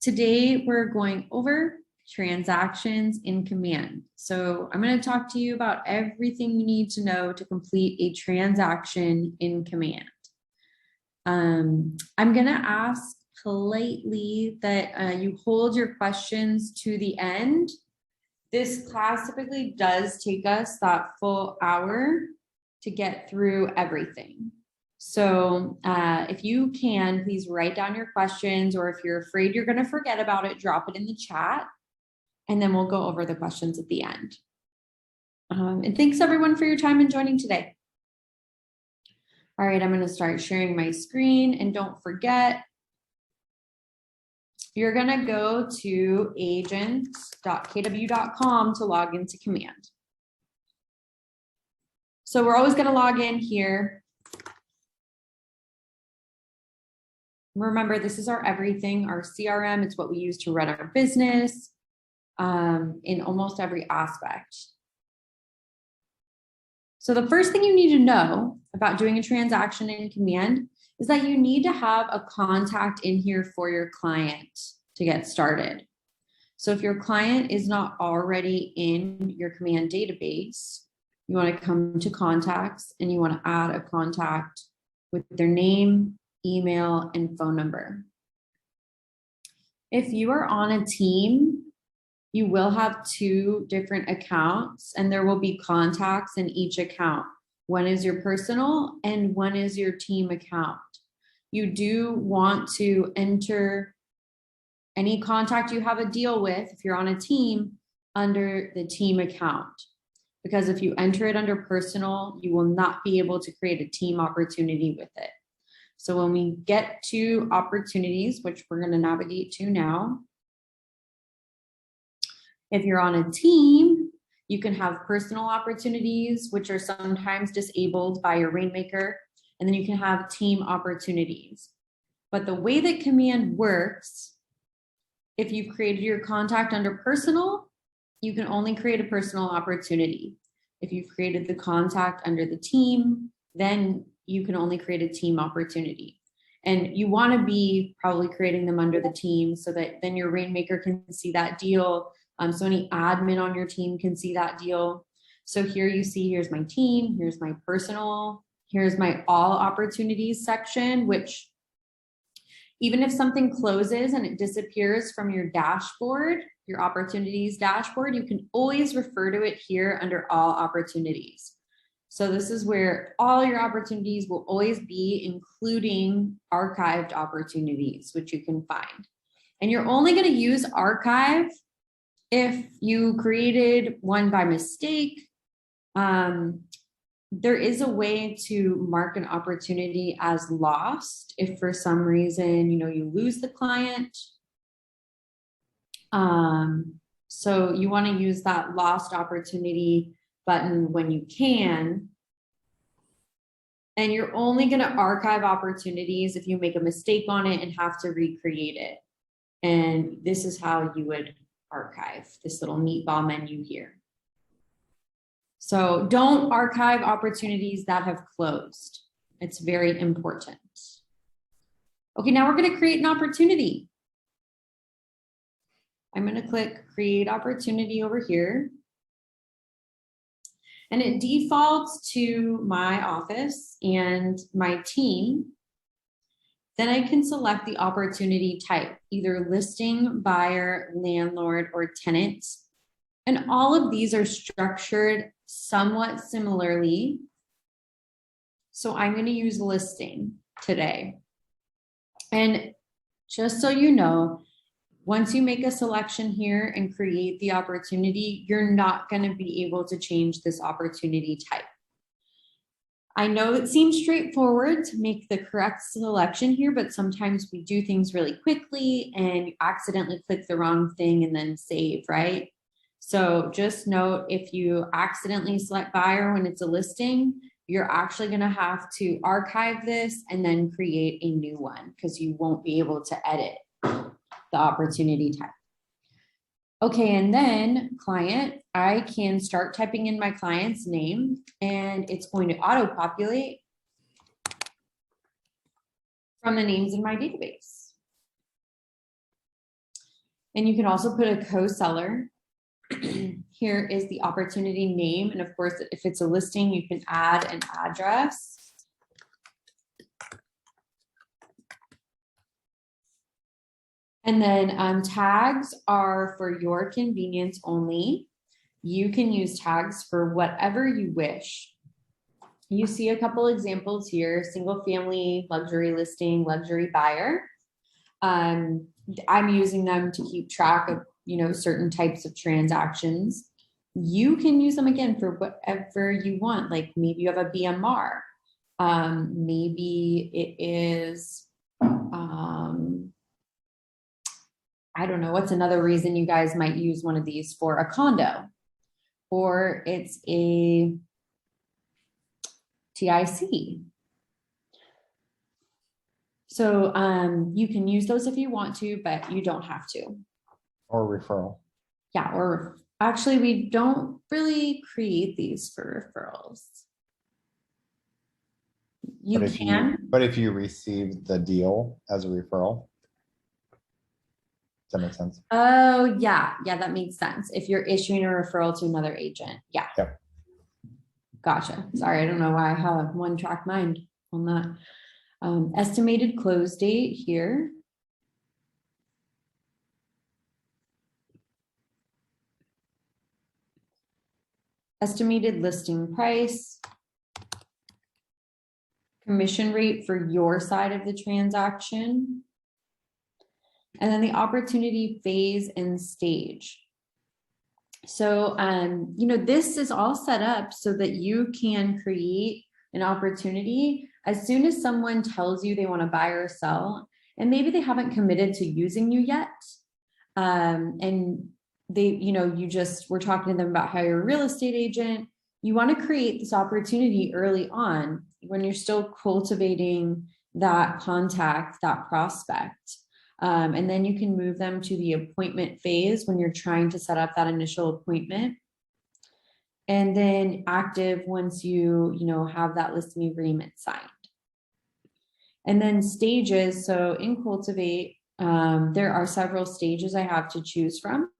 Today, we're going over transactions in Command. So I'm going to talk to you about everything you need to know to complete a transaction in Command. I'm going to ask politely that you hold your questions to the end. This class typically does take us that full hour to get through everything. So if you can, please write down your questions, or if you're afraid you're going to forget about it, drop it in the chat, and then we'll go over the questions at the end. And thanks everyone for your time and joining today. All right, I'm going to start sharing my screen, and don't forget, you're going to go to agent.kw.com to log into Command. So we're always going to log in here. Remember, this is our everything, our CRM. It's what we use to run our business in almost every aspect. So the first thing you need to know about doing a transaction in Command is that you need to have a contact in here for your client to get started. So if your client is not already in your Command database, you want to come to contacts and you want to add a contact with their name, email, and phone number. If you are on a team, you will have two different accounts and there will be contacts in each account. One is your personal and one is your team account. You do want to enter any contact you have a deal with, if you're on a team, under the team account. Because if you enter it under personal, you will not be able to create a team opportunity with it. So when we get to opportunities, which we're going to navigate to now, if you're on a team, you can have personal opportunities, which are sometimes disabled by your Rainmaker, and then you can have team opportunities. But the way that Command works, if you've created your contact under personal, you can only create a personal opportunity. If you've created the contact under the team, then you can only create a team opportunity. And you want to be probably creating them under the team so that then your Rainmaker can see that deal. So any admin on your team can see that deal. So here you see, here's my team, here's my personal, here's my all opportunities section, which even if something closes and it disappears from your dashboard, your opportunities dashboard, you can always refer to it here under all opportunities. So this is where all your opportunities will always be, including archived opportunities, which you can find. And you're only going to use archive if you created one by mistake. There is a way to mark an opportunity as lost if for some reason, you lose the client. So you want to use that lost opportunity button when you can. And you're only going to archive opportunities if you make a mistake on it and have to recreate it. And this is how you would archive this little meatball menu here. So don't archive opportunities that have closed. It's very important. Okay, now we're going to create an opportunity. I'm going to click create opportunity over here. And it defaults to my office and my team. Then I can select the opportunity type, either listing, buyer, landlord, or tenant. And all of these are structured somewhat similarly. So I'm going to use listing today. And just so you know, once you make a selection here and create the opportunity, you're not going to be able to change this opportunity type. I know it seems straightforward to make the correct selection here, but sometimes we do things really quickly and you accidentally click the wrong thing and then save, right? So just note, if you accidentally select buyer when it's a listing, you're actually going to have to archive this and then create a new one because you won't be able to edit the opportunity type. Okay, and then client, I can start typing in my client's name and it's going to auto-populate from the names in my database. And you can also put a co-seller. Here is the opportunity name. And of course, if it's a listing, you can add an address. And then tags are for your convenience only. You can use tags for whatever you wish. You see a couple examples here: single family, luxury listing, luxury buyer. I'm using them to keep track of, certain types of transactions. You can use them again for whatever you want. Like maybe you have a BMR. Maybe it is, I don't know, what's another reason you guys might use one of these for? A condo, or it's a TIC. So you can use those if you want to, but you don't have to. Or referral. Yeah, or actually we don't really create these for referrals. You can. But if you receive the deal as a referral, does that make sense? Oh, yeah. Yeah, that makes sense. If you're issuing a referral to another agent. Yeah. Yep. Gotcha. Sorry, I don't know why I have a one-track mind on that. Estimated close date here. Estimated listing price. Commission rate for your side of the transaction. And then the opportunity phase and stage. So, this is all set up so that you can create an opportunity as soon as someone tells you they want to buy or sell, and maybe they haven't committed to using you yet. And they, we're talking to them about how you're a real estate agent. You want to create this opportunity early on when you're still cultivating that contact, that prospect. And then you can move them to the appointment phase when you're trying to set up that initial appointment. And then active once you have that listing agreement signed. And then stages. So in Cultivate, there are several stages I have to choose from.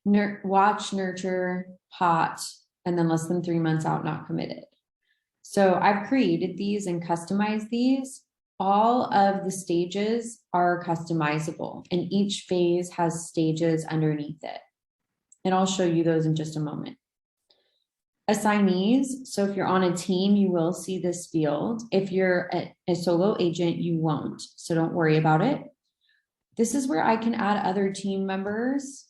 Watch, nurture, hot, and then less than 3 months out, not committed. So I've created these and customized these. All of the stages are customizable, and each phase has stages underneath it. And I'll show you those in just a moment. Assignees. So if you're on a team, you will see this field. If you're a solo agent, you won't. So don't worry about it. This is where I can add other team members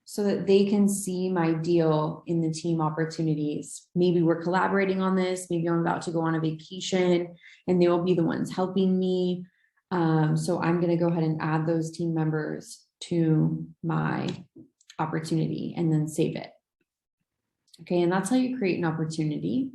so that they can see my deal in the team opportunities. Maybe we're collaborating on this. Maybe I'm about to go on a vacation and they will be the ones helping me. So I'm going to go ahead and add those team members to my opportunity and then save it. Okay, and that's how you create an opportunity.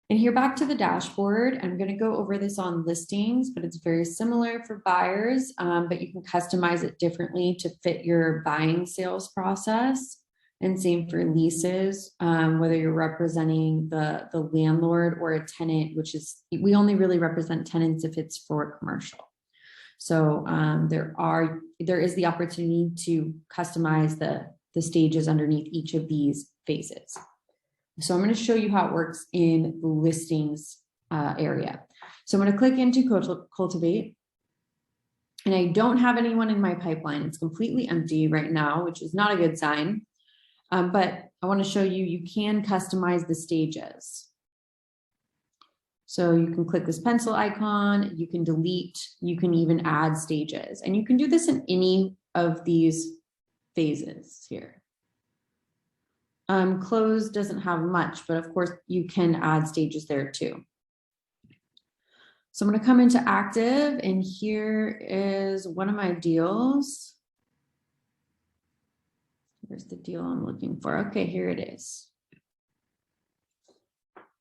And here back to the dashboard, I'm going to go over this on listings, but it's very similar for buyers, but you can customize it differently to fit your buying sales process. And same for leases, whether you're representing the landlord or a tenant, which is, we only really represent tenants if it's for commercial. So there is the opportunity to customize the stages underneath each of these phases. So I'm going to show you how it works in the listings area. So I'm going to click into Cultivate. And I don't have anyone in my pipeline. It's completely empty right now, which is not a good sign. But I want to show you, you can customize the stages. So you can click this pencil icon, you can delete, you can even add stages. And you can do this in any of these phases here. Close doesn't have much, but of course you can add stages there too. So I'm going to come into active, and here is one of my deals. Here's the deal I'm looking for. Okay, here it is.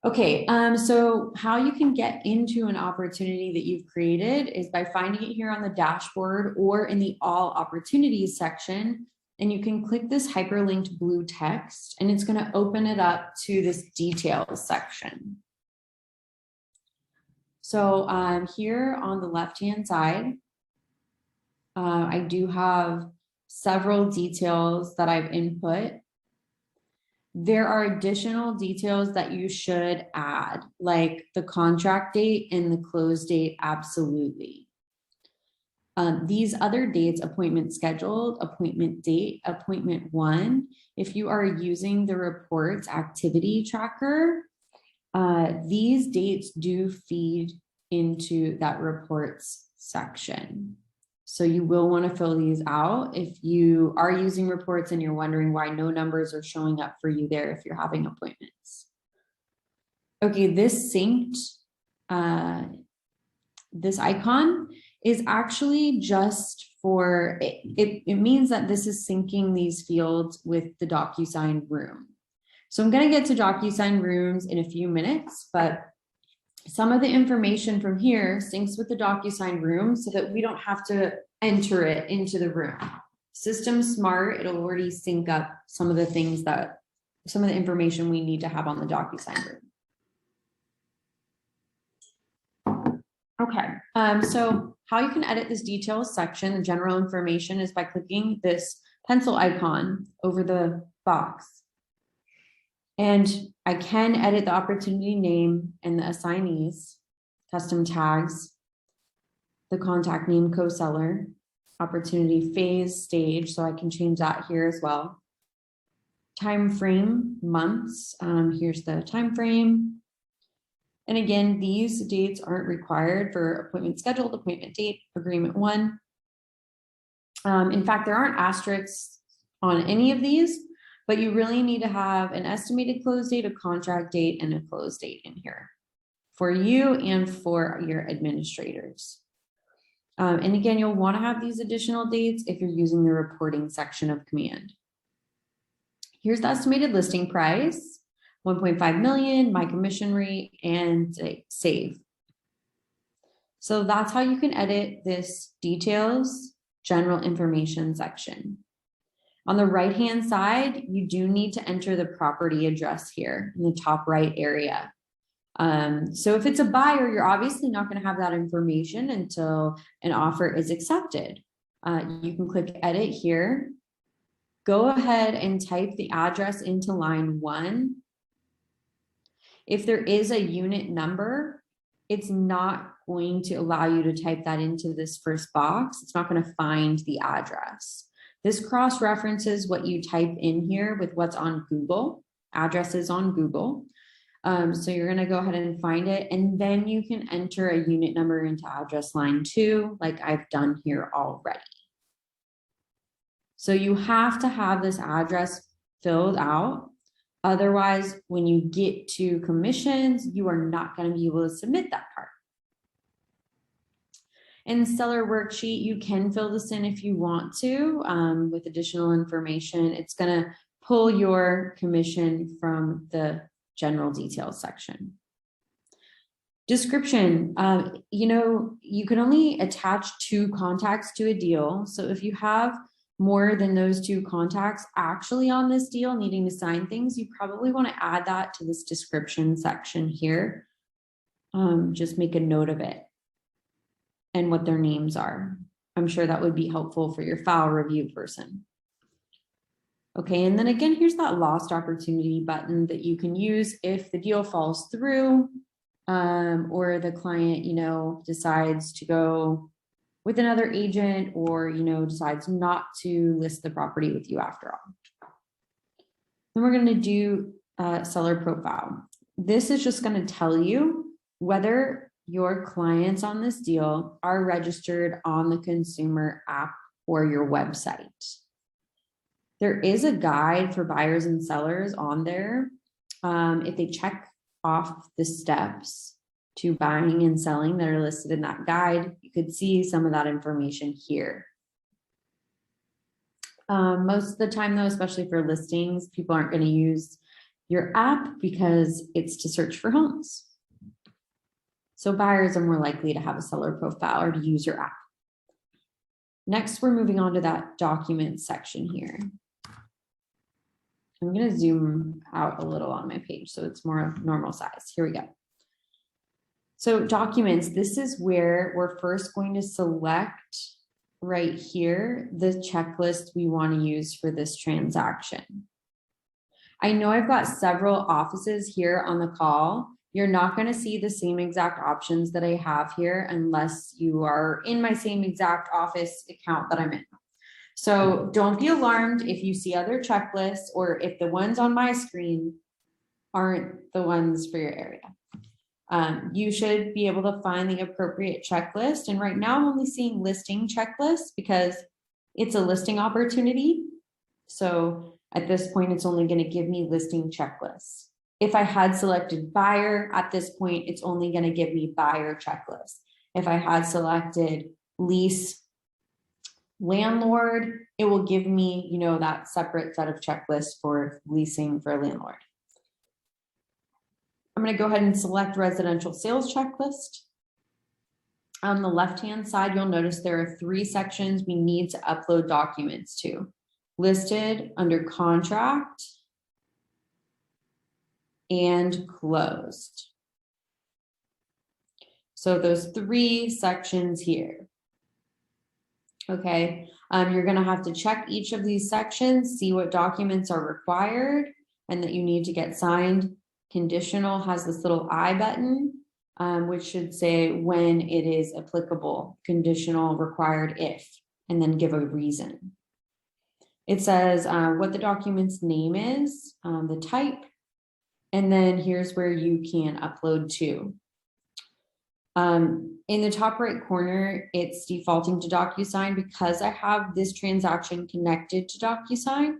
Okay, so how you can get into an opportunity that you've created is by finding it here on the dashboard or in the all opportunities section. And you can click this hyperlinked blue text, and it's going to open it up to this details section. So here on the left-hand side, I do have several details that I've input. There are additional details that you should add, like the contract date and the close date, absolutely. These other dates, appointment scheduled, appointment date, appointment one, if you are using the reports activity tracker, these dates do feed into that reports section. So you will want to fill these out if you are using reports and you're wondering why no numbers are showing up for you there if you're having appointments. Okay, this synced, this icon is actually just for, it means that this is syncing these fields with the Docusign room. So I'm going to get to Docusign Rooms in a few minutes, but some of the information from here syncs with the Docusign room so that we don't have to enter it into the room. System smart, it'll already sync up some of the things that, some of the information we need to have on the Docusign room. Okay, so how you can edit this details section, the general information, is by clicking this pencil icon over the box. And I can edit the opportunity name and the assignees, custom tags, the contact name, co-seller, opportunity phase, stage, so I can change that here as well. Time frame, months, here's the time frame. And again, these dates aren't required for appointment scheduled, appointment date, agreement one. In fact, there aren't asterisks on any of these, but you really need to have an estimated close date, a contract date, and a close date in here for you and for your administrators. And again, you'll want to have these additional dates if you're using the reporting section of command. Here's the estimated listing price, 1.5 million, my commission rate, and save. So that's how you can edit this details, general information section. On the right-hand side, you do need to enter the property address here in the top right area. So if it's a buyer, you're obviously not going to have that information until an offer is accepted. You can click edit here. Go ahead and type the address into line 1. If there is a unit number, it's not going to allow you to type that into this first box. It's not going to find the address. This cross-references what you type in here with what's on Google, addresses on Google. So you're going to go ahead and find it, and then you can enter a unit number into address line 2, like I've done here already. So you have to have this address filled out. Otherwise, when you get to commissions, you are not going to be able to submit that part. In the seller worksheet, you can fill this in if you want to with additional information. It's going to pull your commission from the general details section. Description, you can only attach 2 contacts to a deal. So if you have more than those 2 contacts actually on this deal needing to sign things, you probably want to add that to this description section here. Just make a note of it and what their names are. I'm sure that would be helpful for your file review person. Okay, and then again, here's that lost opportunity button that you can use if the deal falls through or the client, decides to go with another agent or, decides not to list the property with you after all. Then we're going to do seller profile. This is just going to tell you whether your clients on this deal are registered on the consumer app or your website. There is a guide for buyers and sellers on there. If they check off the steps to buying and selling that are listed in that guide, you could see some of that information here. Most of the time though, especially for listings, people aren't going to use your app because it's to search for homes. So buyers are more likely to have a seller profile or to use your app. Next, we're moving on to that document section here. I'm going to zoom out a little on my page so it's more normal size. Here we go. So documents, this is where we're first going to select right here the checklist we want to use for this transaction. I know I've got several offices here on the call. You're not going to see the same exact options that I have here unless you are in my same exact office account that I'm in. So don't be alarmed if you see other checklists or if the ones on my screen aren't the ones for your area. You should be able to find the appropriate checklist. And right now I'm only seeing listing checklists because it's a listing opportunity. So at this point, it's only going to give me listing checklists. If I had selected buyer at this point, it's only going to give me buyer checklist. If I had selected lease landlord, it will give me, that separate set of checklists for leasing for a landlord. I'm going to go ahead and select residential sales checklist. On the left-hand side, you'll notice there are 3 sections we need to upload documents to. Listed, under contract, and closed. So those 3 sections here. Okay, you're going to have to check each of these sections, see what documents are required and that you need to get signed. Conditional has this little I button, which should say when it is applicable. Conditional required if, and then give a reason. It says what the document's name is, the type, and then here's where you can upload to. In the top right corner, it's defaulting to Docusign because I have this transaction connected to Docusign,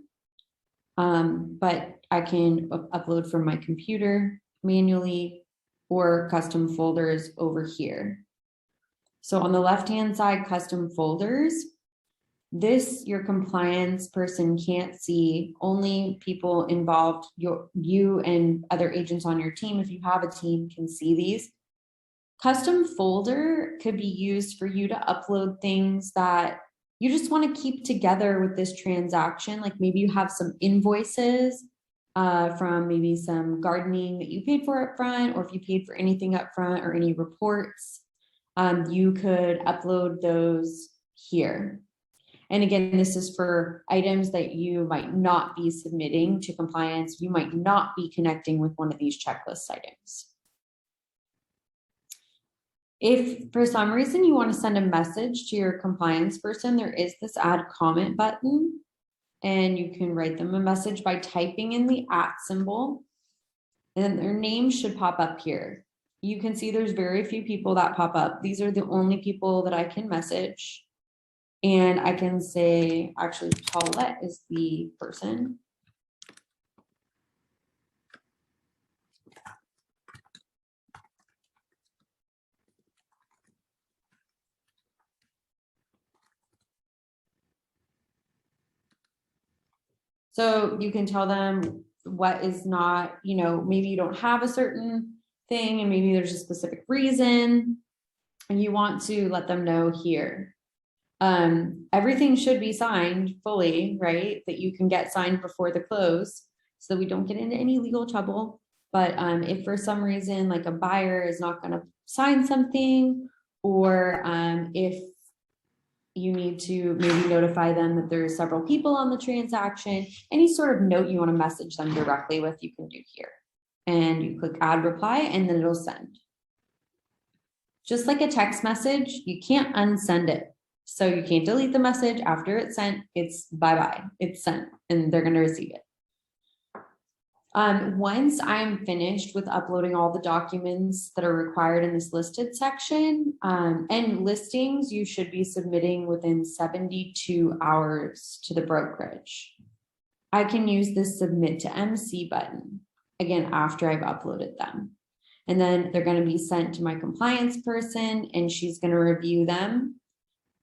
but I can upload from my computer manually or custom folders over here. So on the left-hand side, custom folders, this your compliance person can't see. Only people involved, you and other agents on your team, if you have a team, can see these. Custom folder could be used for you to upload things that you just want to keep together with this transaction. Like maybe you have some invoices from maybe some gardening that you paid for up front, or if you paid for anything up front or any reports, you could upload those here. And again, this is for items that you might not be submitting to compliance. You might not be connecting with one of these checklist items. If for some reason you want to send a message to your compliance person, there is this add comment button, and you can write them a message by typing in the @ symbol, and then their name should pop up here. You can see there's very few people that pop up. These are the only people that I can message. And I can say, actually, Paulette is the person. So you can tell them what is not, maybe you don't have a certain thing and maybe there's a specific reason and you want to let them know here. Everything should be signed fully, right? That you can get signed before the close so that we don't get into any legal trouble. But if for some reason, like a buyer is not going to sign something, or if you need to maybe notify them that there's several people on the transaction, any sort of note you want to message them directly with, you can do here. And you click add reply and then it'll send. Just like a text message, you can't unsend it. So you can't delete the message after it's sent. It's bye-bye, it's sent, and they're going to receive it. Once I'm finished with uploading all the documents that are required in this listed section, and listings, you should be submitting within 72 hours to the brokerage. I can use this submit to MC button, again, after I've uploaded them. And then they're going to be sent to my compliance person, and she's going to review them.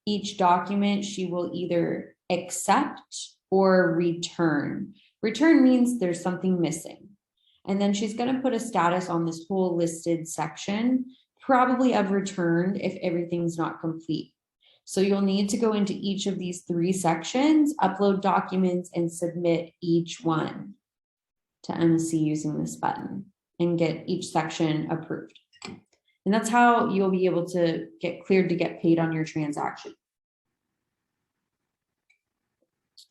Each document she will either accept or return. Return means there's something missing. And then she's going to put a status on this whole listed section, probably of returned if everything's not complete. So you'll need to go into each of these 3 sections, upload documents, and submit each one to MC using this button and get each section approved. And that's how you'll be able to get cleared to get paid on your transaction.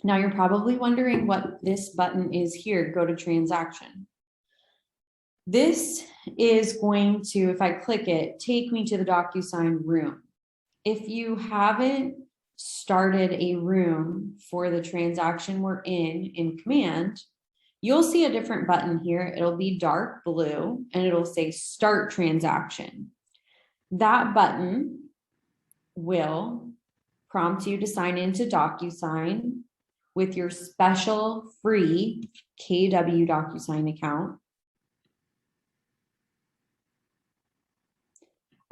Now you're probably wondering what this button is here, go to transaction. This is going to, if I click it, take me to the Docusign room. If you haven't started a room for the transaction we're in Command, you'll see a different button here. It'll be dark blue and it'll say start transaction. That button will prompt you to sign into Docusign with your special free KW Docusign account.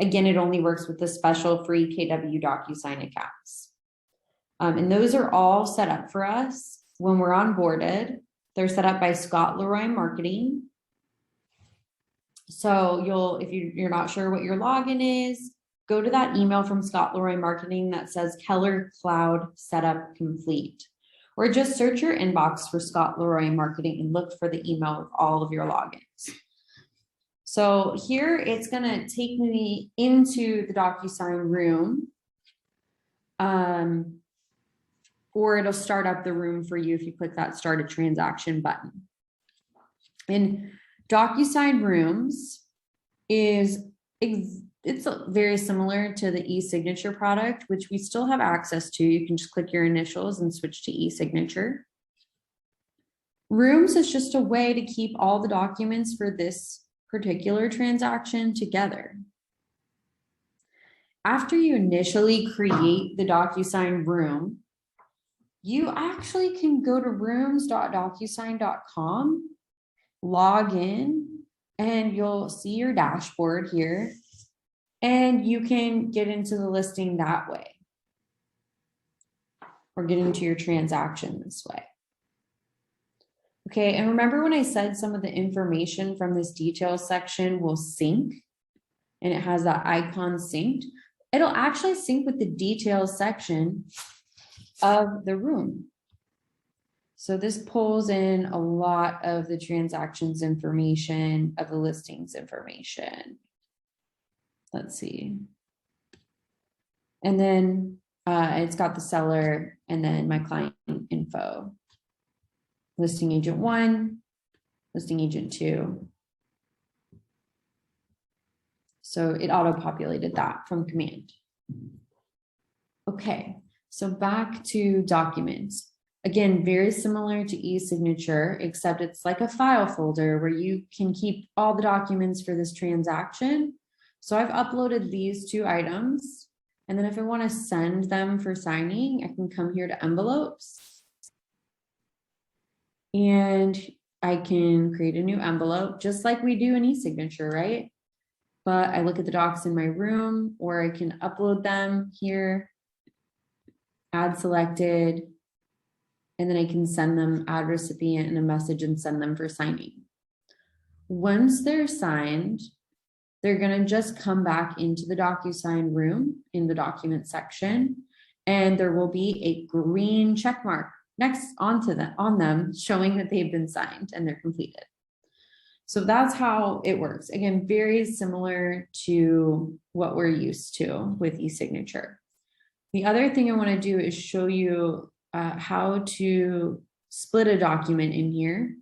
Again, it only works with the special free KW Docusign accounts. And those are all set up for us when we're onboarded. They're set up by Scott Leroy Marketing. So if you're not sure what your login is, go to that email from Scott Leroy Marketing that says Keller Cloud Setup Complete. Or just search your inbox for Scott Leroy Marketing and look for the email with all of your logins. So here it's going to take me into the Docusign room, or it'll start up the room for you if you click that start a transaction button. And Docusign Rooms it's very similar to the e-signature product, which we still have access to. You can just click your initials and switch to e-signature. Rooms is just a way to keep all the documents for this particular transaction together. After you initially create the Docusign room, you actually can go to rooms.docusign.com, log in, and you'll see your dashboard here, and you can get into the listing that way, or get into your transaction this way. Okay, and remember when I said some of the information from this details section will sync, and it has that icon synced? It'll actually sync with the details section of the room. So this pulls in a lot of the transactions information, of the listings information. Let's see. And then it's got the seller and then my client info. Listing agent 1, listing agent 2. So it auto-populated that from command. Okay, so back to documents. Again, very similar to e-signature, except it's like a file folder where you can keep all the documents for this transaction. So I've uploaded these 2 items, and then if I want to send them for signing, I can come here to envelopes. And I can create a new envelope just like we do in e-signature, right? But I look at the docs in my room, or I can upload them here, add selected, and then I can send them, add recipient in a message and send them for signing. Once they're signed, they're going to just come back into the Docusign room in the document section, and there will be a green check mark next on them showing that they've been signed and they're completed. So that's how it works. Again, very similar to what we're used to with e-signature. The other thing I want to do is show you how to split a document in here.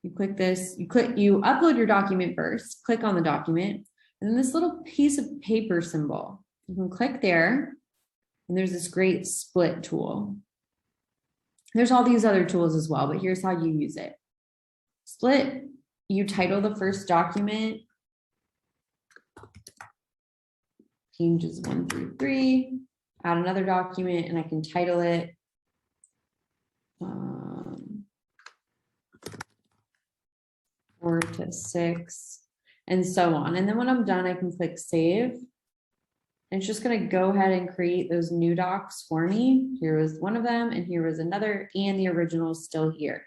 You click this, you upload your document first, click on the document, and then this little piece of paper symbol. You can click there, and there's this great split tool. There's all these other tools as well, but here's how you use it. Split, you title the first document, pages 1 through 3, add another document, and I can title it 4 to 6, and so on. And then when I'm done, I can click save. And it's just going to go ahead and create those new docs for me. Here was one of them, and here was another, and the original is still here.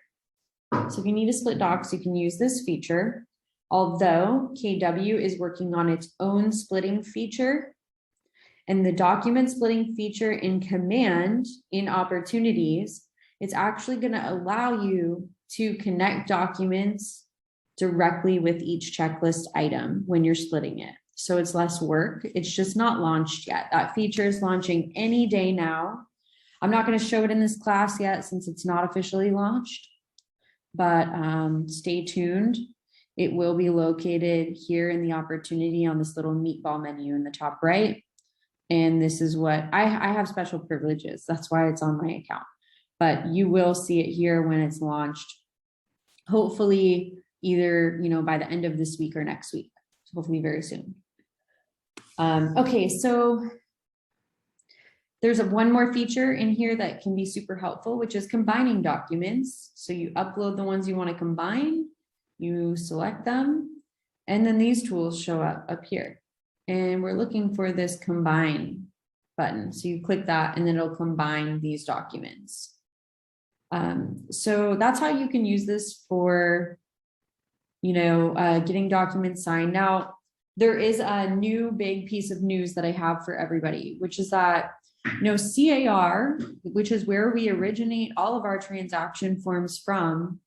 So if you need to split docs, you can use this feature. Although KW is working on its own splitting feature, and the document splitting feature in command in opportunities, it's actually going to allow you to connect documents directly with each checklist item when you're splitting it. So it's less work. It's just not launched yet. That feature is launching any day now. I'm not going to show it in this class yet since it's not officially launched, but stay tuned. It will be located here in the opportunity on this little meatball menu in the top right. And this is what I have special privileges. That's why it's on my account, but you will see it here when it's launched. Hopefully either, by the end of this week or next week, hopefully very soon. Okay, so there's one more feature in here that can be super helpful, which is combining documents. So you upload the ones you want to combine, you select them, and then these tools show up here. And we're looking for this combine button. So you click that and then it'll combine these documents. So that's how you can use this for, getting documents signed. Now, there is a new big piece of news that I have for everybody, which is that, CAR, which is where we originate all of our transaction forms from,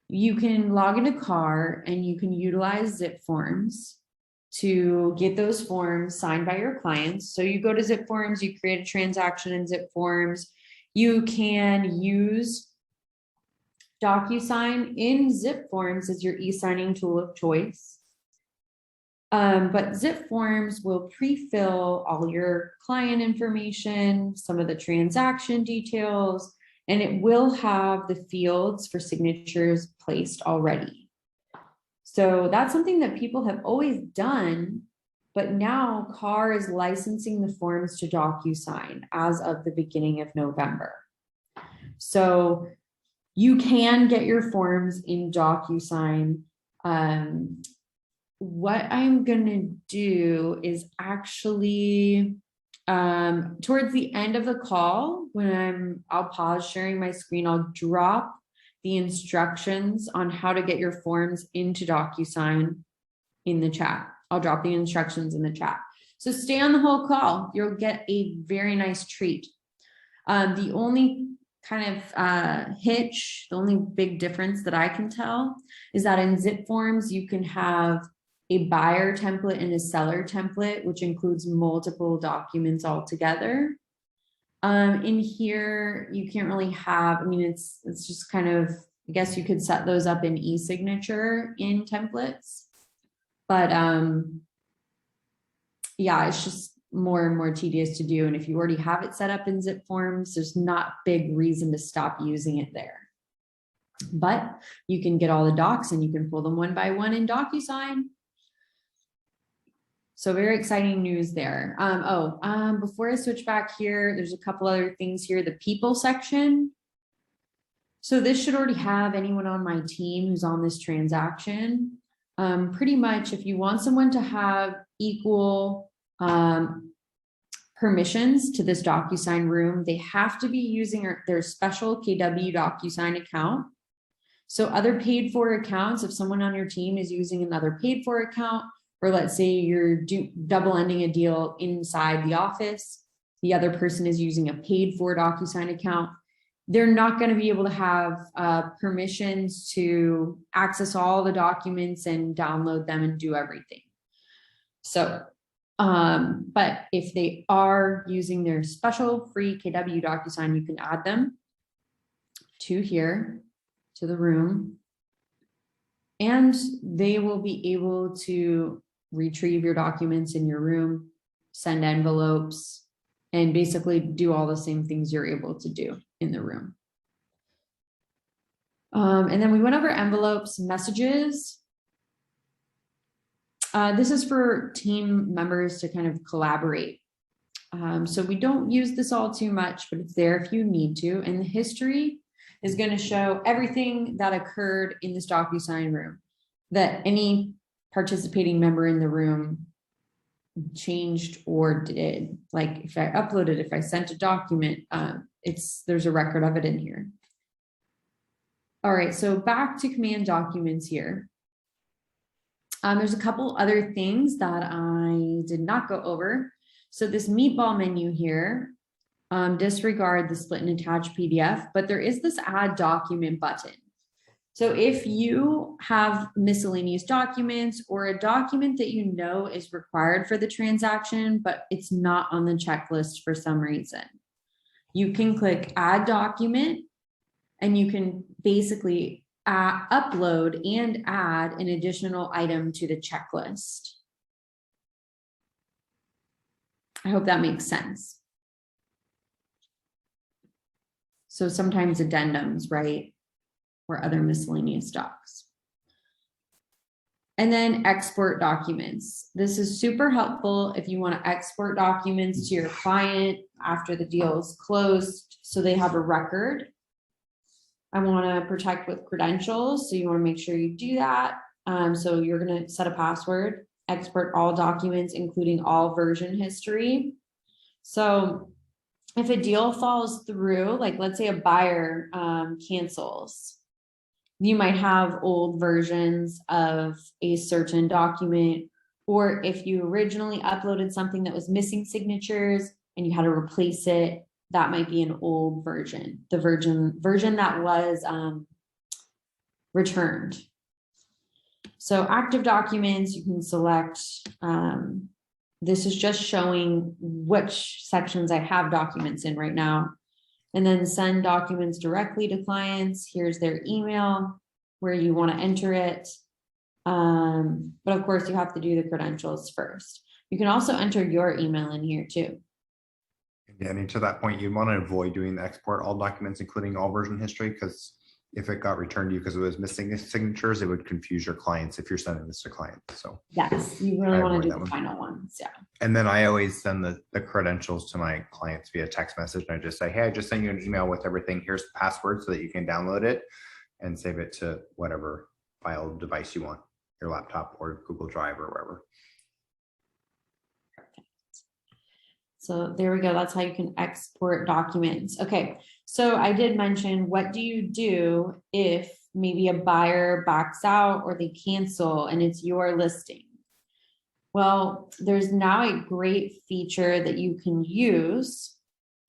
you can log into CAR and you can utilize zip forms to get those forms signed by your clients. So you go to zip forms, you create a transaction in zip forms. You can use Docusign in zip forms as your e-signing tool of choice. But zip forms will pre-fill all your client information, some of the transaction details, and it will have the fields for signatures placed already. So that's something that people have always done, but now CAR is licensing the forms to Docusign as of the beginning of November. So you can get your forms in Docusign. What I'm gonna do is actually, towards the end of the call, when I'll pause sharing my screen, I'll drop the instructions on how to get your forms into Docusign in the chat. I'll drop the instructions in the chat. So stay on the whole call. You'll get a very nice treat. The only kind of hitch, the only big difference that I can tell is that in zip forms, you can have a buyer template and a seller template, which includes multiple documents all together. In here, you can't really have, it's just kind of, I guess you could set those up in e-signature in templates, but yeah, it's just more and more tedious to do. And if you already have it set up in zip forms, there's not big reason to stop using it there. But you can get all the docs and you can pull them one by one in Docusign. So very exciting news there. Before I switch back here, there's a couple other things here. The people section. So this should already have anyone on my team who's on this transaction. Pretty much if you want someone to have equal permissions to this Docusign room, they have to be using their special KW Docusign account. So other paid for accounts, if someone on your team is using another paid for account, or let's say you're double ending a deal inside the office, the other person is using a paid for Docusign account, they're not going to be able to have permissions to access all the documents and download them and do everything. So, but if they are using their special free KW Docusign, you can add them to here, to the room, and they will be able to retrieve your documents in your room, send envelopes, and basically do all the same things you're able to do in the room. And then we went over envelopes, messages. This is for team members to kind of collaborate. So we don't use this all too much, but it's there if you need to. And the history is going to show everything that occurred in this Docusign room, that any participating member in the room changed or did. Like if I uploaded, if I sent a document, there's a record of it in here. All right, so back to command documents here. There's a couple other things that I did not go over. So this meatball menu here, disregard the split and attach PDF, but there is this add document button. So if you have miscellaneous documents or a document that you know is required for the transaction, but it's not on the checklist for some reason, you can click add document, and you can basically upload and add an additional item to the checklist. I hope that makes sense. So sometimes addendums, right? Or other miscellaneous docs. And then export documents. This is super helpful if you want to export documents to your client after the deal is closed, so they have a record. I want to protect with credentials, so you want to make sure you do that. So you're going to set a password, export all documents, including all version history. So if a deal falls through, like let's say a buyer cancels, you might have old versions of a certain document, or if you originally uploaded something that was missing signatures and you had to replace it, that might be an old version, the version that was returned. So active documents, you can select, this is just showing which sections I have documents in right now. And then send documents directly to clients. Here's their email where you want to enter it. But of course you have to do the credentials first. You can also enter your email in here too. Again, and to that point, you want to avoid doing the export all documents, including all version history, because if it got returned to you because it was missing signatures, it would confuse your clients if you're sending this to clients. So yes, you really want to do the final ones. Yeah. And then I always send the credentials to my clients via text message. And I just say, hey, I just sent you an email with everything. Here's the password so that you can download it and save it to whatever file device you want, your laptop or Google Drive or wherever. So there we go. That's how you can export documents. Okay. So I did mention, what do you do if maybe a buyer backs out or they cancel and it's your listing? Well, there's now a great feature that you can use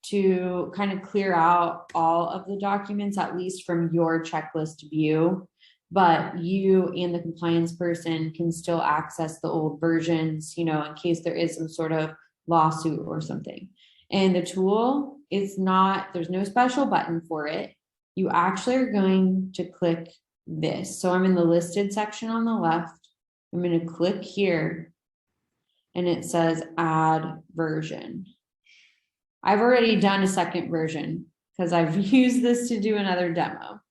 to kind of clear out all of the documents, at least from your checklist view, but you and the compliance person can still access the old versions, you know, in case there is some sort of lawsuit or something. And the tool is not, there's no special button for it. You actually are going to click this. So I'm in the listed section on the left. I'm going to click here and it says add version. I've already done a second version because I've used this to do another demo,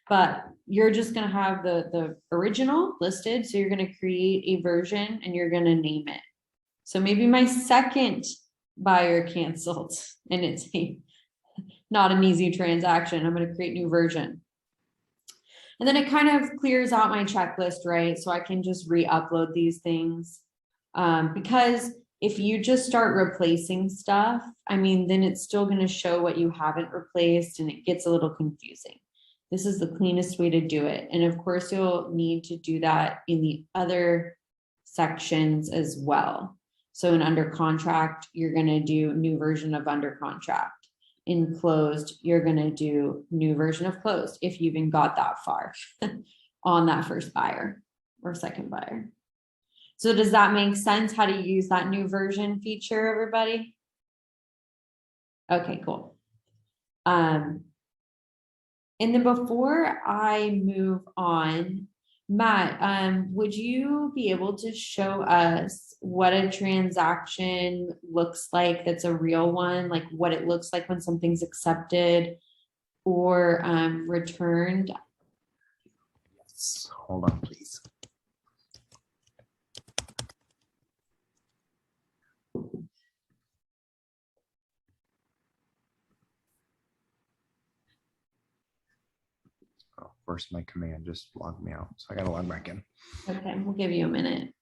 but you're just going to have the original listed. So you're going to create a version and you're going to name it. So maybe my second buyer canceled and it's not an easy transaction. I'm going to create new version. And then it kind of clears out my checklist, right? So I can just re-upload these things. Because if you just start replacing stuff, I mean, then it's still going to show what you haven't replaced and it gets a little confusing. This is the cleanest way to do it. And of course, you'll need to do that in the other sections as well. So in under contract, you're going to do new version of under contract. In closed, you're going to do new version of closed if you even got that far on that first buyer or second buyer. So does that make sense how to use that new version feature, everybody? Okay, cool. And then before I move on, Matt, would you be able to show us what a transaction looks like that's a real one, like what it looks like when something's accepted or returned? Yes, hold on, please. Oh, first my command just logged me out, so I gotta log back in. Okay, we'll give you a minute.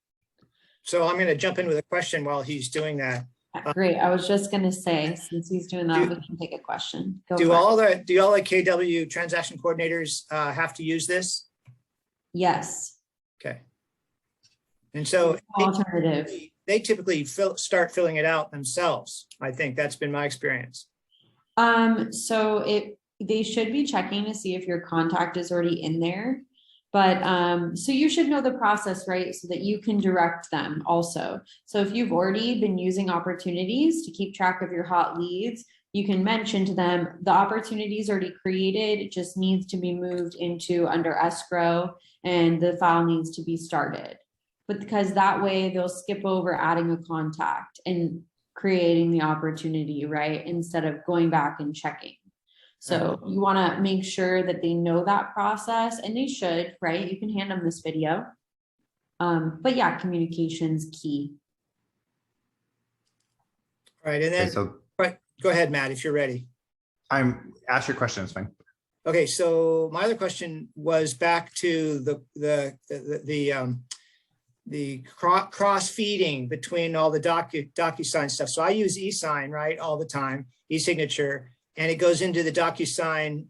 So I'm going to jump in with a question while he's doing that. Great. I was just going to say, since he's doing that, we can take a question. Do all the KW transaction coordinators have to use this? Yes. Okay. And so Alternative. they typically start filling it out themselves. I think that's been my experience. So they should be checking to see if your contact is already in there. But so you should know the process, right? So that you can direct them also. So if you've already been using opportunities to keep track of your hot leads, you can mention to them, the opportunity is already created, it just needs to be moved into under escrow and the file needs to be started. But because that way they'll skip over adding a contact and creating the opportunity, right? Instead of going back and checking. So you want to make sure that they know that process, and they should, right? You can hand them this video. But yeah, communication's key. All right, and Okay, then, so right, go ahead, Matt, if you're ready. ask your question, it's fine. Okay, so my other question was back to the cross feeding between all the Docusign stuff. So I use eSign, right, all the time, e-signature, and it goes into the Docusign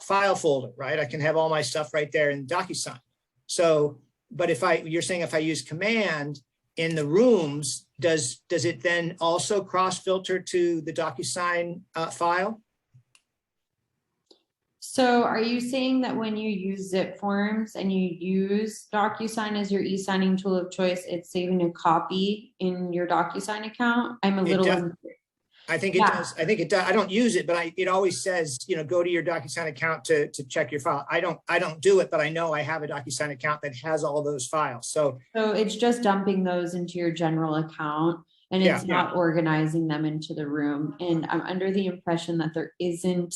file folder, right? I can have all my stuff right there in Docusign. So, but you're saying if I use command in the rooms, does it then also cross filter to the Docusign file? So are you saying that when you use zip forms and you use Docusign as your e-signing tool of choice, it's saving a copy in your Docusign account? I'm a little unclear. I think it does. I think it does. I don't use it, but it always says, go to your Docusign account to check your file. I don't do it, but I know I have a Docusign account that has all those files. So it's just dumping those into your general account, and it's not organizing them into the room. And I'm under the impression that there isn't,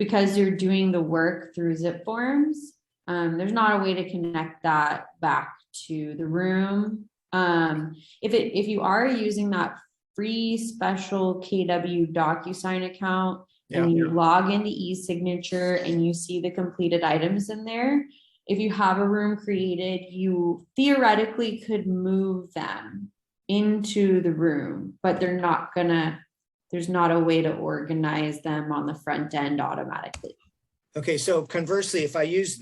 because you're doing the work through zip forms, there's not a way to connect that back to the room. If you are using that free special KW Docusign account and you log into e-signature and you see the completed items in there, if you have a room created, you theoretically could move them into the room, but they're not gonna, there's not a way to organize them on the front end automatically. Okay, so conversely, if I use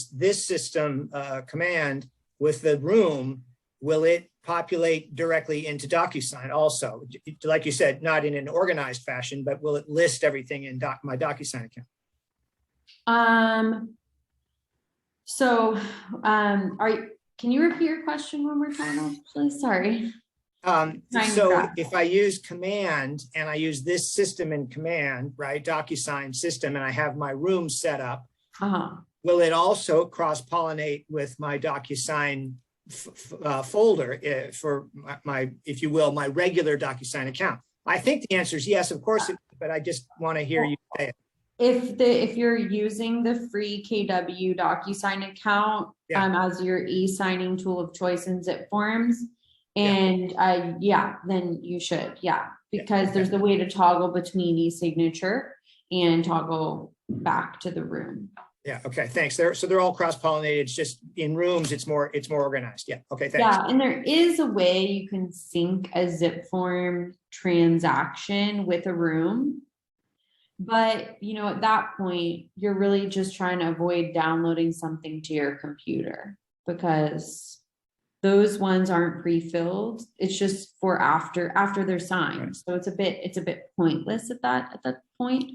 this system command with the room, will it populate directly into Docusign also? Like you said, not in an organized fashion, but will it list everything in my Docusign account? Can you repeat your question one more time, please? Sorry. So if I use command and I use this system in command, right, Docusign system, and I have my room set up, will it also cross-pollinate with my Docusign folder for my, if you will, my regular Docusign account? I think the answer is yes, of course, but I just want to hear you say it. If you're using the free KW Docusign account as your e-signing tool of choice in zip forms, and then you should, because there's the way to toggle between e-signature and toggle back to the room. Yeah. Okay. Thanks. So they're all cross-pollinated. It's just in rooms, it's more organized. Yeah. Okay. Thanks. Yeah, and there is a way you can sync a zip form transaction with a room, but at that point, you're really just trying to avoid downloading something to your computer, because those ones aren't pre-filled. It's just for after they're signed. So it's a bit pointless at that point.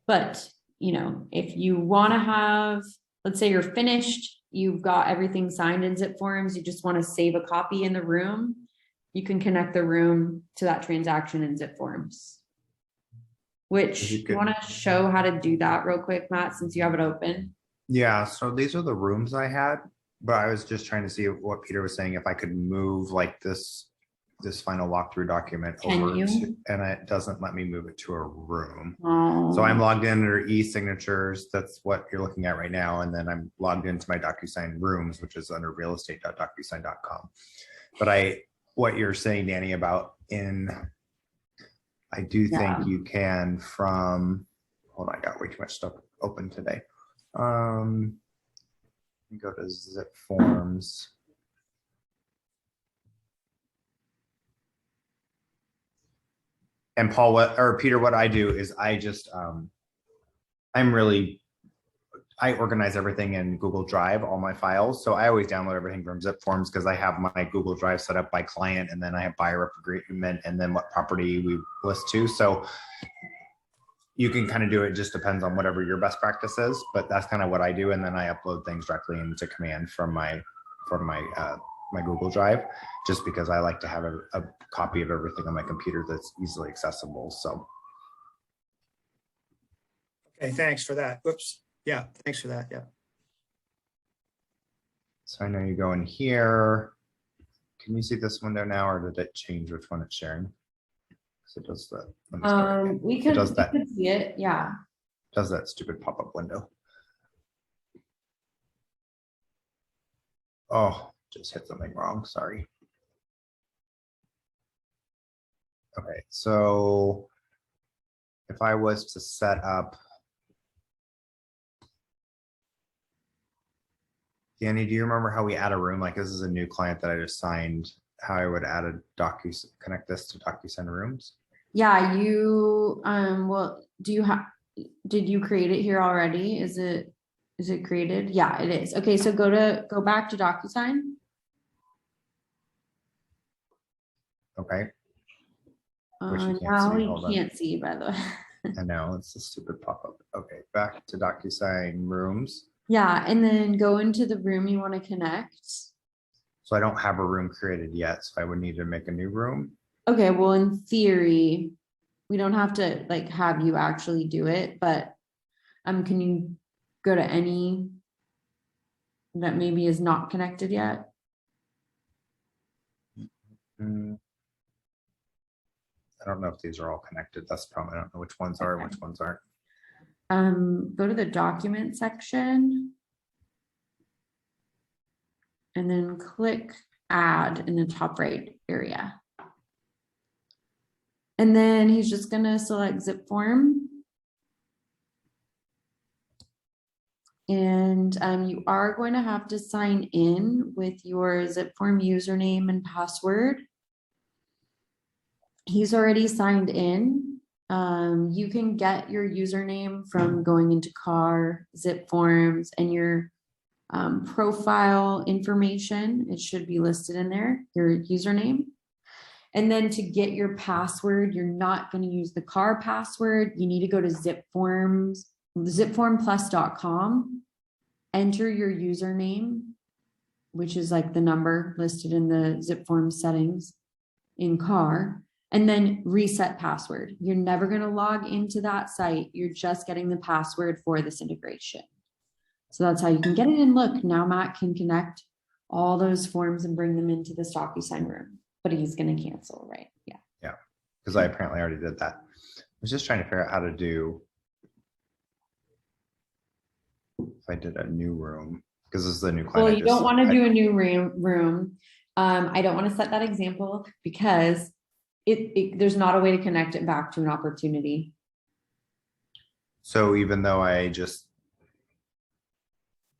But if you want to have, let's say you're finished, you've got everything signed in zip forms, you just want to save a copy in the room, you can connect the room to that transaction in zip forms. Which you want to show how to do that real quick, Matt, since you have it open? Yeah, so these are the rooms I had, but I was just trying to see what Peter was saying, if I could move like this final walkthrough document over and it doesn't let me move it to a room. So I'm logged in under e-signatures. That's what you're looking at right now. And then I'm logged into my Docusign Rooms, which is under realestate.docusign.com. But what you're saying, Danny, about I do think you can from, hold on, I got way too much stuff open today. Go to zip forms. And Paul, Peter, what I do is I just, I organize everything in Google Drive, all my files. So I always download everything from zip forms because I have my Google Drive set up by client, and then I have buyer agreement, and then what property we list to. So you can kind of do it, just depends on whatever your best practice is, but that's kind of what I do. And then I upload things directly into command from my Google Drive, just because I like to have a copy of everything on my computer that's easily accessible. So Okay, thanks for that. Whoops. Yeah, thanks for that. Yeah. So I know you go in here. Can you see this window now, or did it change which one it's sharing? So it does that. Let me start again. We It could, does we that. could see it, yeah. Does that stupid pop-up window. Oh, just hit something wrong. Sorry. Okay, so if I was to set up, Danny, do you remember how we add a room? Like this is a new client that I just signed, how I would add a connect this to Docusign Rooms? Yeah, you, well, did you create it here already? Is it created? Yeah, it is. Okay, so go back to DocuSign. Okay. Which you can't Now see, you hold on. can't see, by the way. I know, it's a stupid pop-up. Okay, back to Docusign Rooms. Yeah, and then go into the room you want to connect. So I don't have a room created yet, so I would need to make a new room. Okay, well, in theory, we don't have to like have you actually do it, but can you go to any that maybe is not connected yet? I don't know if these are all connected. That's probably, I don't know which ones are and which ones aren't. Go to the document section. And then click add in the top right area. And then he's just gonna select zip form. And you are going to have to sign in with your zip form username and password. He's already signed in. You can get your username from going into car, zip forms, and your profile information. It should be listed in there, your username. And then to get your password, you're not going to use the car password. You need to go to zipformplus.com, enter your username, which is like the number listed in the zip form settings in car, and then reset password. You're never going to log into that site. You're just getting the password for this integration. So that's how you can get it. And look, now Matt can connect all those forms and bring them into the Docusign room, but he's going to cancel, right? Yeah. Yeah, because I apparently already did that. I was just trying to figure out how to do, if I did a new room, because this is the new client. Well, you don't want to do a new room. I don't want to set that example because there's not a way to connect it back to an opportunity. So even though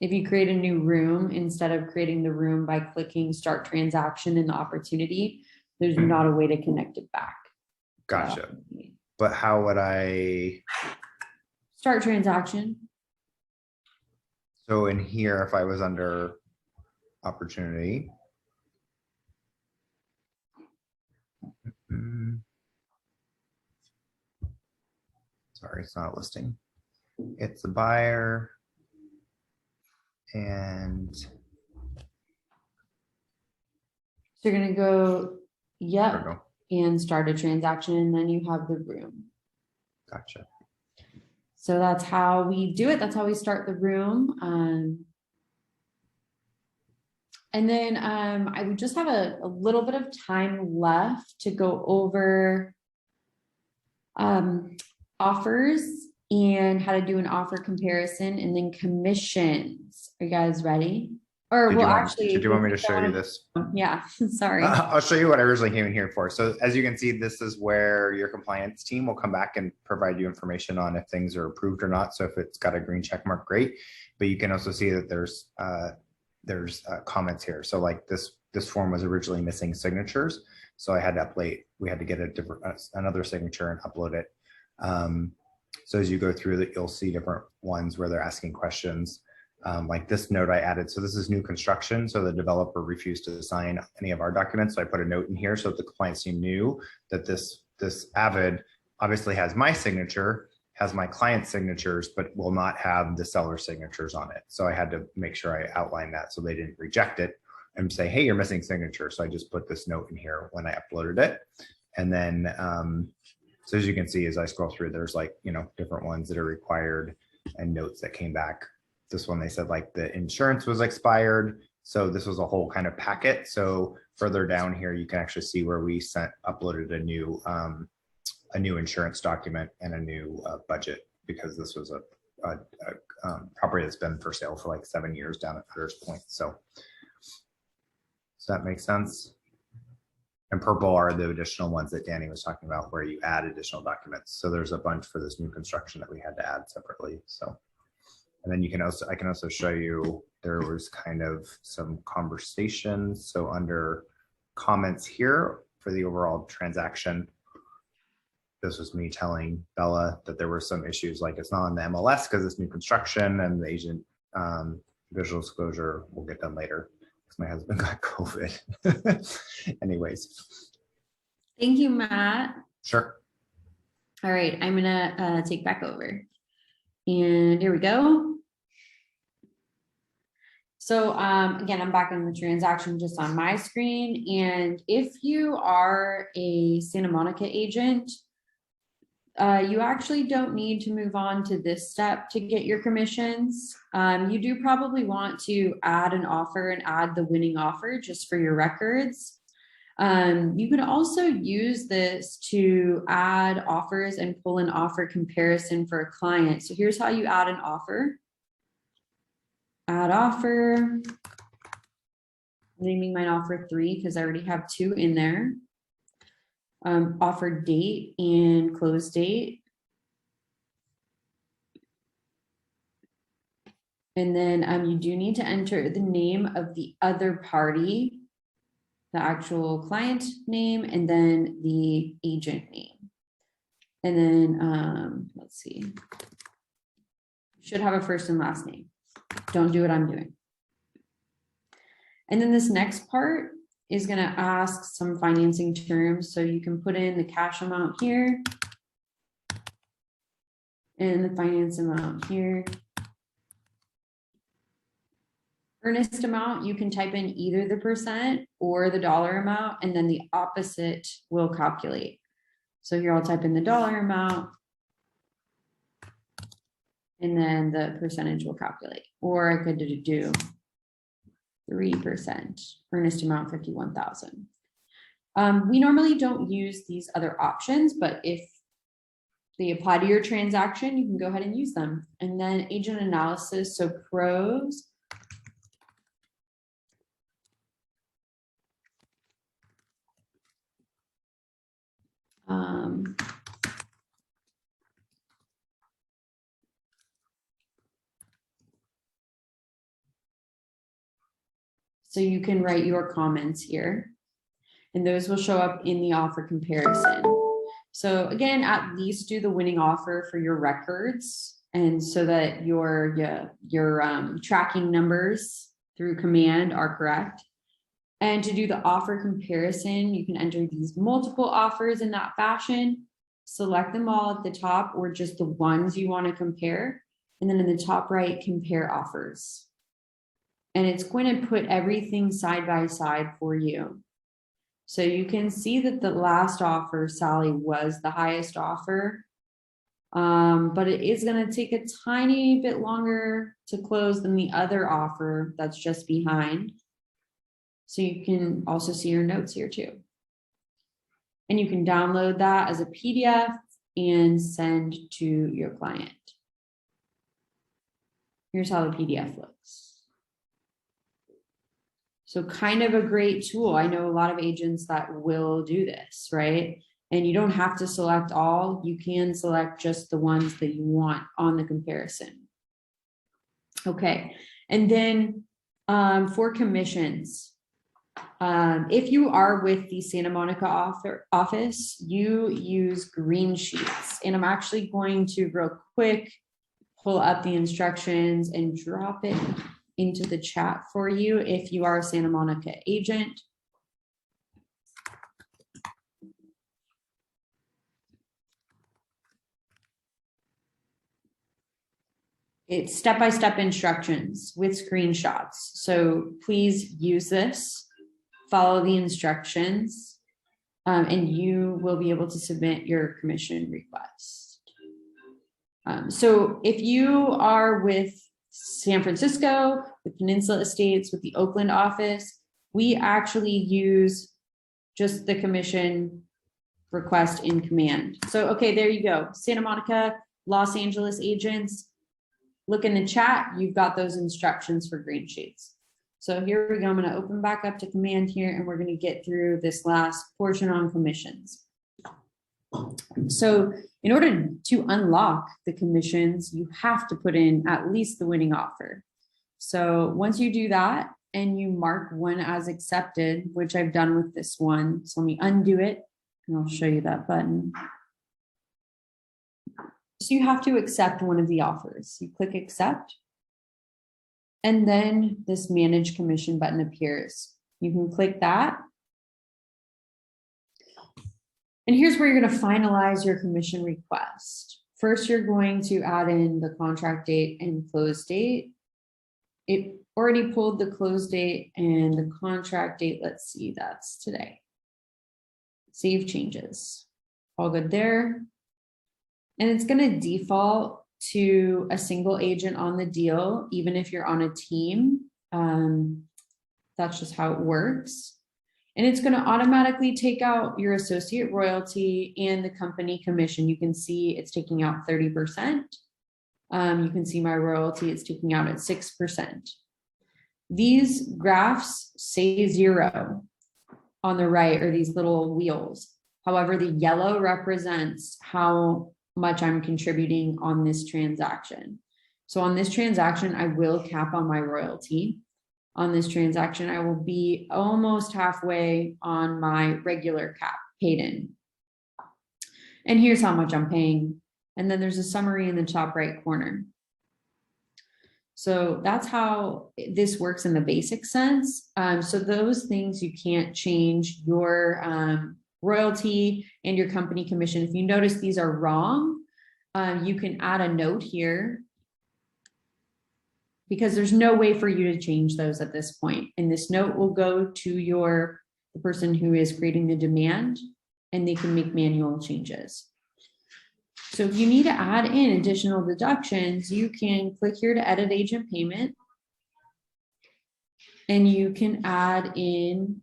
if you create a new room, instead of creating the room by clicking start transaction in the opportunity, there's not a way to connect it back. Gotcha. But how would I start transaction? So in here, if I was under opportunity, sorry, it's not a listing. It's a buyer. And so you're going to go, yep, and start a transaction, and then you have the room. Gotcha. So that's how we do it. That's how we start the room. And then I would just have a little bit of time left to go over offers and how to do an offer comparison, and then commissions. Are you guys ready? Or did you want me to show you this? Yeah, sorry. I'll show you what I originally came in here for. So as you can see, this is where your compliance team will come back and provide you information on if things are approved or not. So if it's got a green check mark, great. But you can also see that there's comments here. So like this form was originally missing signatures. So I had to we had to get another signature and upload it. So as you go through that, you'll see different ones where they're asking questions. Like this note I added. So this is new construction. So the developer refused to sign any of our documents. So I put a note in here so that the compliance team knew that this Avid obviously has my signature, has my client's signatures, but will not have the seller signatures on it. So I had to make sure I outlined that so they didn't reject it and say, hey, you're missing signature. So I just put this note in here when I uploaded it. And then So as you can see, as I scroll through, there's like, different ones that are required and notes that came back. This one, they said like the insurance was expired. So this was a whole kind of packet. So further down here, you can actually see where we uploaded a new insurance document and a new budget, because this was a property that's been for sale for like 7 years down at Hunter's Point. So does that make sense? And purple are the additional ones that Danny was talking about, where you add additional documents. So there's a bunch for this new construction that we had to add separately. So, and then I can also show you, there was kind of some conversations. So under comments here for the overall transaction, this was me telling Bella that there were some issues, like it's not on the MLS because it's new construction, and the agent visual disclosure will get done later because my husband got COVID. Anyways. Thank you, Matt. Sure. All right, I'm gonna take back over. And here we go. So again, I'm back on the transaction just on my screen. And if you are a Santa Monica agent, you actually don't need to move on to this step to get your commissions. You do probably want to add an offer and add the winning offer just for your records. You can also use this to add offers and pull an offer comparison for a client. So here's how you add an offer. Add offer. I'm naming mine offer 3 because I already have 2 in there. Offer date and close date. And then you do need to enter the name of the other party, the actual client name, and then the agent name. And then let's see. You should have a first and last name. Don't do what I'm doing. And then this next part is going to ask some financing terms. So you can put in the cash amount here and the finance amount here. Earnest amount, you can type in either the percent or the dollar amount, and then the opposite will calculate. So here I'll type in the dollar amount, and then the percentage will calculate. Or I could do 3%, earnest amount 51,000. We normally don't use these other options, but if they apply to your transaction, you can go ahead and use them. And then agent analysis, so pros. So you can write your comments here, and those will show up in the offer comparison. So again, at least do the winning offer for your records, and so that your tracking numbers through command are correct. And to do the offer comparison, you can enter these multiple offers in that fashion, select them all at the top or just the ones you want to compare. And then in the top right, compare offers. And it's going to put everything side by side for you. So you can see that the last offer, Sally, was the highest offer. But it is going to take a tiny bit longer to close than the other offer that's just behind. So you can also see your notes here too. And you can download that as a PDF and send to your client. Here's how the PDF looks. So kind of a great tool. I know a lot of agents that will do this, right? And you don't have to select all. You can select just the ones that you want on the comparison. Okay, and then for commissions, if you are with the Santa Monica office, you use green sheets. And I'm actually going to real quick pull up the instructions and drop it into the chat for you if you are a Santa Monica agent. It's step-by-step instructions with screenshots. So please use this, follow the instructions. and you will be able to submit your commission request. So if you are with San Francisco, with Peninsula Estates, with the Oakland office, we actually use just the commission request in command. So, okay, there you go. Santa Monica, Los Angeles agents, look in the chat. You've got those instructions for green sheets. So here we go. I'm going to open back up to command here, and we're going to get through this last portion on commissions. So in order to unlock the commissions, you have to put in at least the winning offer. So once you do that and you mark one as accepted, which I've done with this one, so let me undo it and I'll show you that button. So you have to accept one of the offers. You click accept, and then this manage commission button appears. You can click that. And here's where you're going to finalize your commission request. First, you're going to add in the contract date and close date. It already pulled the close date and the contract date. Let's see, that's today. Save changes. All good there. And it's going to default to a single agent on the deal, even if you're on a team. That's just how it works. And it's going to automatically take out your associate royalty and the company commission. You can see it's taking out 30%. You can see my royalty, it's taking out at 6%. These graphs say 0 on the right, or these little wheels. However, the yellow represents how much I'm contributing on this transaction. So on this transaction, I will cap on my royalty. On this transaction, I will be almost halfway on my regular cap paid in. And here's how much I'm paying. And then there's a summary in the top right corner. So that's how this works in the basic sense. So those things you can't change, your royalty and your company commission. If you notice these are wrong, you can add a note here, because there's no way for you to change those at this point. And this note will go to the person who is creating the demand, and they can make manual changes. So if you need to add in additional deductions, you can click here to edit agent payment. And you can add in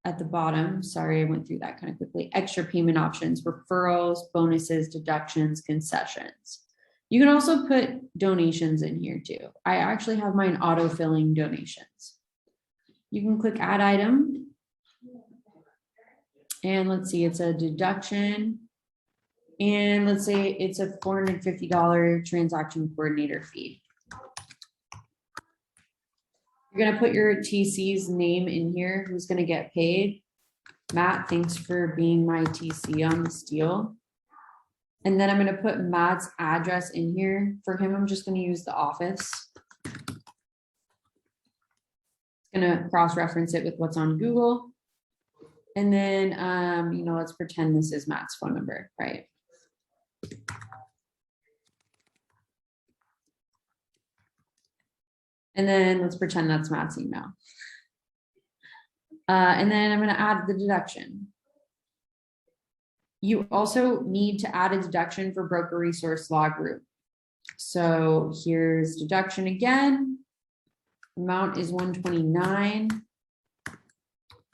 at the bottom, sorry, I went through that kind of quickly, extra payment options, referrals, bonuses, deductions, concessions. You can also put donations in here too. I actually have mine auto-filling donations. You can click add item. And let's see, it's a deduction. And let's say it's a $450 transaction coordinator fee. You're going to put your TC's name in here, who's going to get paid. Matt, thanks for being my TC on this deal. And then I'm going to put Matt's address in here. For him, I'm just going to use the office. Going to cross-reference it with what's on Google. And then, let's pretend this is Matt's phone number, right? And then let's pretend that's Matt's email. And then I'm going to add the deduction. You also need to add a deduction for broker resource law group. So here's deduction again. Amount is $129.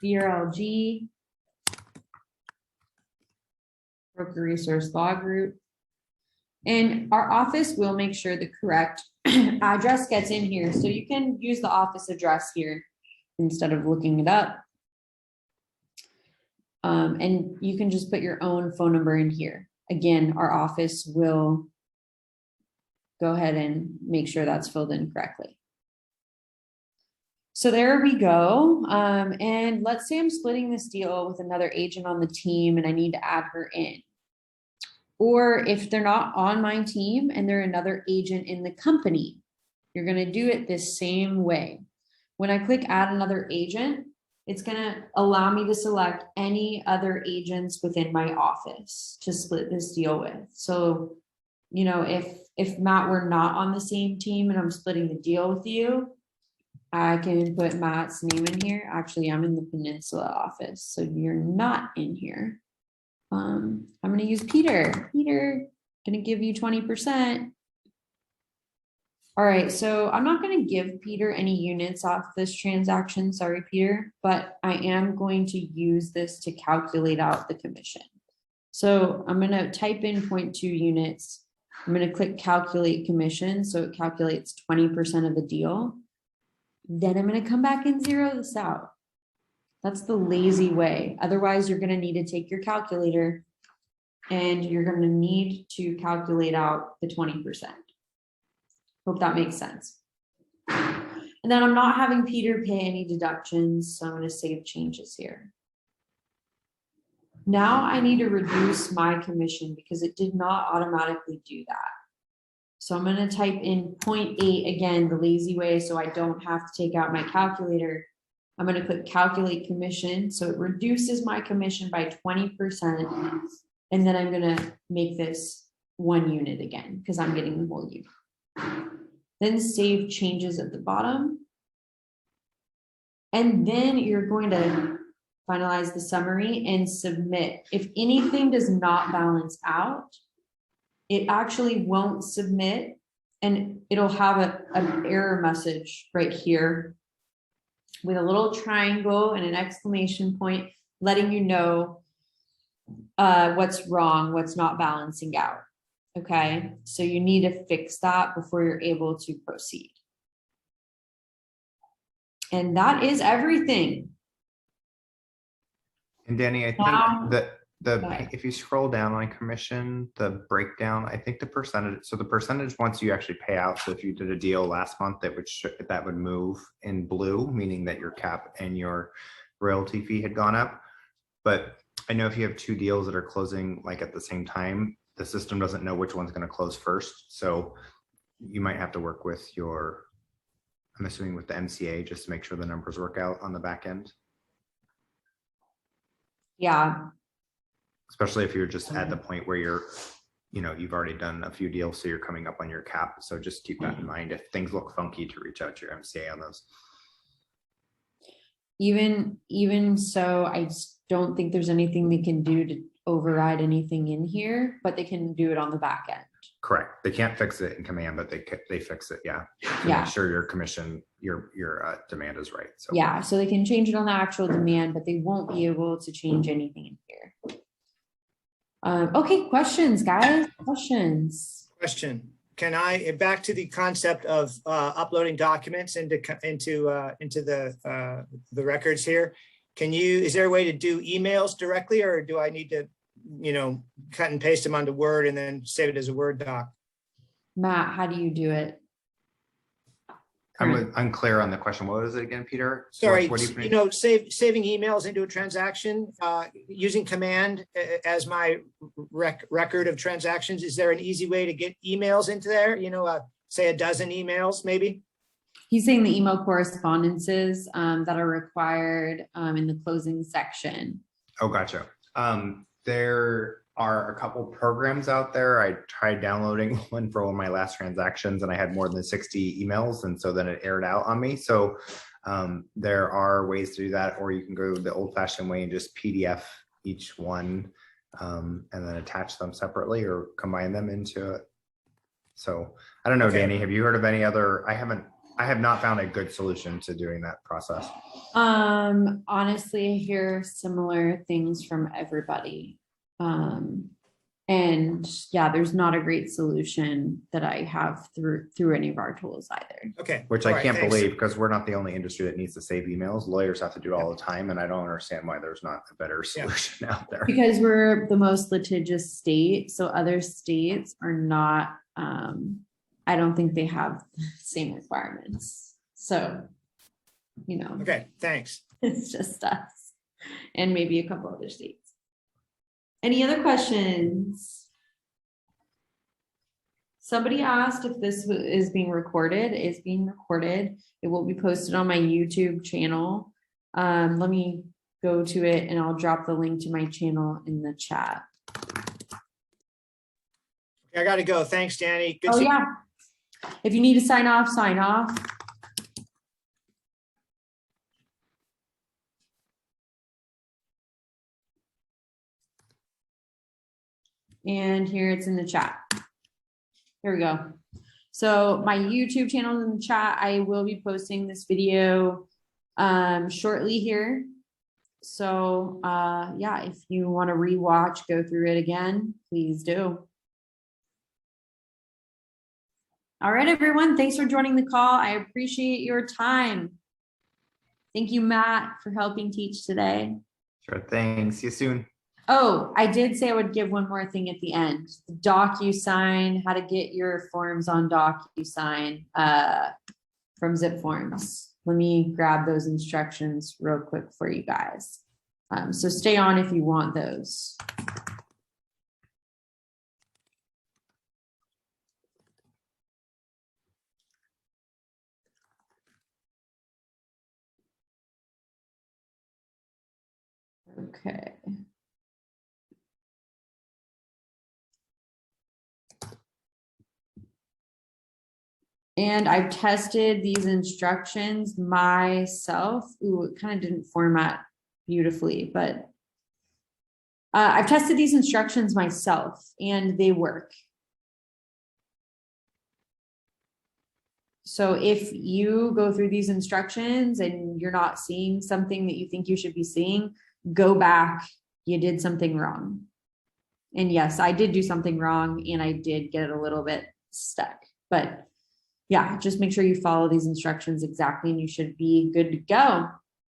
BRLG. Broker resource law group. And our office will make sure the correct address gets in here. So you can use the office address here instead of looking it up. And you can just put your own phone number in here. Again, our office will go ahead and make sure that's filled in correctly. So there we go. And let's say I'm splitting this deal with another agent on the team and I need to add her in. Or if they're not on my team and they're another agent in the company, you're going to do it this same way. When I click add another agent, it's going to allow me to select any other agents within my office to split this deal with. So, if Matt were not on the same team and I'm splitting the deal with you, I can put Matt's name in here. Actually, I'm in the Peninsula office, so you're not in here. I'm gonna use Peter. Peter, gonna give you 20%. All right, so I'm not gonna give Peter any units off this transaction, sorry, Peter, but I am going to use this to calculate out the commission. So I'm gonna type in 0.2 units. I'm gonna click calculate commission, so it calculates 20% of the deal. Then I'm gonna come back and zero this out. That's the lazy way. Otherwise, you're gonna need to take your calculator and you're gonna need to calculate out the 20%. Hope that makes sense. And then I'm not having Peter pay any deductions, so I'm gonna save changes here. Now I need to reduce my commission because it did not automatically do that. So I'm gonna type in 0.8 again, the lazy way, so I don't have to take out my calculator. I'm gonna click calculate commission, so it reduces my commission by 20%. And then I'm gonna make this 1 unit again, because I'm getting the whole unit. Then save changes at the bottom. And then you're going to finalize the summary and submit. If anything does not balance out, it actually won't submit and it'll have an error message right here with a little triangle and an exclamation point letting you know what's wrong, what's not balancing out. Okay, so you need to fix that before you're able to proceed. And that is everything. And Danny, I Now- think that Right. if you scroll down on commission, the breakdown, I think the percentage, so the percentage once you actually pay out, so if you did a deal last month, that would move in blue, meaning that your cap and your royalty fee had gone up. But I know if you have 2 deals that are closing like at the same time, the system doesn't know which one's going to close first. So you might have to work with I'm assuming with the MCA, just to make sure the numbers work out on the back end. Yeah, Especially if you're just at the point where you've already done a few deals, so you're coming up on your cap. So just keep that in mind. If things look funky, to reach out to your MCA on those. even so, I just don't think there's anything they can do to override anything in here, but they can do it on the back end. Correct. They can't fix it in command, but they fix it. Yeah. To Yeah. make sure your commission, your demand is right. So Yeah, so they can change it on the actual demand, but they won't be able to change anything in here. Okay, questions, guys, questions. Question. Can I, back to the concept of uploading documents into the records here? Is there a way to do emails directly, or do I need to, cut and paste them onto Word and then save it as a Word doc? Matt, how do you do it? I'm unclear on the question. What was it again, Peter? Sorry, What do you saving emails into a transaction, using command as my record of transactions. Is there an easy way to get emails into there? Say a dozen emails, maybe? He's saying the email correspondences that are required in the closing section. Oh, gotcha. There are a couple programs out there. I tried downloading one for one of my last transactions and I had more than 60 emails. And so then it aired out on me. So there are ways to do that, or you can go the old fashioned way and just PDF each one and then attach them separately or combine them into it. So I don't know, Okay. Danny, have you heard of any other? I have not found a good solution to doing that process. Honestly, I hear similar things from everybody. And yeah, there's not a great solution that I have through any of our tools either. Okay. Which All I right, can't thanks. believe, because we're not the only industry that needs to save emails. Lawyers have to do it all the time, and I don't understand why there's not a better solution out there. Because we're the most litigious state, so other states are not, I don't think they have the same requirements. So, Okay, thanks. it's just us and maybe a couple other states. Any other questions? Somebody asked if this is being recorded. It's being recorded. It will be posted on my YouTube channel. Let me go to it and I'll drop the link to my channel in the chat. I got to go. Thanks, Danny. Good Oh seeing you. yeah. If you need to sign off, sign off. And here it's in the chat. Here we go. So my YouTube channel is in the chat. I will be posting this video shortly here. So yeah, if you want to rewatch, go through it again, please do. All right, everyone. Thanks for joining the call. I appreciate your time. Thank you, Matt, for helping teach today. Sure thing. See you soon. Oh, I did say I would give one more thing at the end. Docusign, how to get your forms on Docusign from Zip Forms. Let me grab those instructions real quick for you guys. So stay on if you want those. Okay. And I've tested these instructions myself. Ooh, it kind of didn't format beautifully, but I've tested these instructions myself and they work. So if you go through these instructions and you're not seeing something that you think you should be seeing, go back. You did something wrong. And yes, I did do something wrong and I did get a little bit stuck, but yeah, just make sure you follow these instructions exactly and you should be good to go.